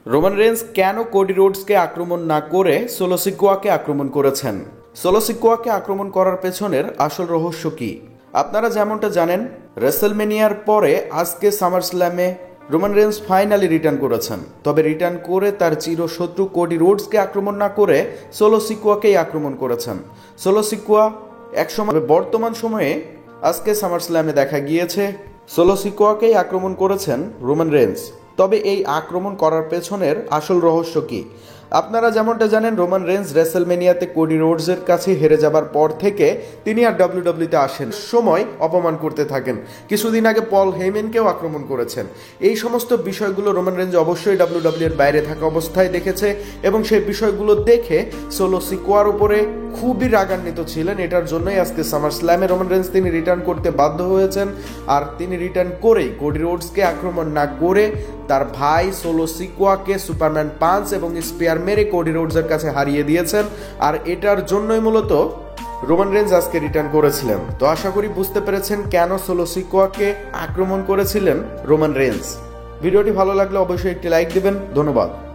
Roman Reigns কেন Cody রোডসকে আক্রমণ না করে সোলো সিকোয়াকে আক্রমণ করেছেন? সোলো সিকোয়াকে আক্রমণ করার পেছনের আসল রহস্য কি? আপনারা যেমনটা জানেন, রেসেলমেনিয়ার পরে আজকে সামার স্ল্যামে রোমান রেন্স ফাইনালি রিটার্ন করেছেন। তবে রিটার্ন করে তার চিরশত্রু কোডি রোডসকে আক্রমণ না করে সোলো সিকোয়াকেই আক্রমণ করেছেন। সোলো সিকোয়া একসময়, বর্তমান সময়ে আজকে সামার স্ল্যামে দেখা গিয়েছে সোলো সিকোয়াকেই আক্রমণ করেছেন রোমান রেন্স। তবে এই আক্রমণ করার পেছনের আসল রহস্য কি? আপনারা যেমনটা জানেন, রোমান রেন্স রেসেলমেনিয়াতে কোডি রোডসের কাছে হেরে যাবার পর থেকে তিনি আর ডাব্লিউডাব্লিউতে আসেন, সময় অপমান করতে থাকেন। কিছুদিন আগে পল হেইমেনকেও আক্রমণ করেছেন। এই সমস্ত বিষয়গুলো রোমান রেন্স অবশ্যই ডাব্লিউডাব্লিউ এর বাইরে থাকা অবস্থায় দেখেছে এবং সেই বিষয়গুলো দেখে সোলো সিকোয়ার উপরে খুবই রাগান্বিত ছিলেন। এটার জন্যই আজকে সামার স্ল্যামে রোমান রেন্স তিনি রিটার্ন করতে বাধ্য হয়েছেন। আর তিনি রিটার্ন করেই কোডি রোডসকে আক্রমণ না করে তার ভাই সোলো সিকোয়াকে সুপারম্যান পাঞ্চ এবং স্পিয়ার মেরে কোডি রোডসের কাছে হারিয়ে দিয়েছেন। আর এটার জন্যই মূলত রোমান রেন্স আজকে রিটার্ন করেছিলেন। তো আশা করি বুঝতে পেরেছেন কেন সোলো সিকোয়াকে আক্রমণ করেছিলেন রোমান রেন্স। ভিডিওটি ভালো লাগলে অবশ্যই একটি লাইক দিবেন। ধন্যবাদ।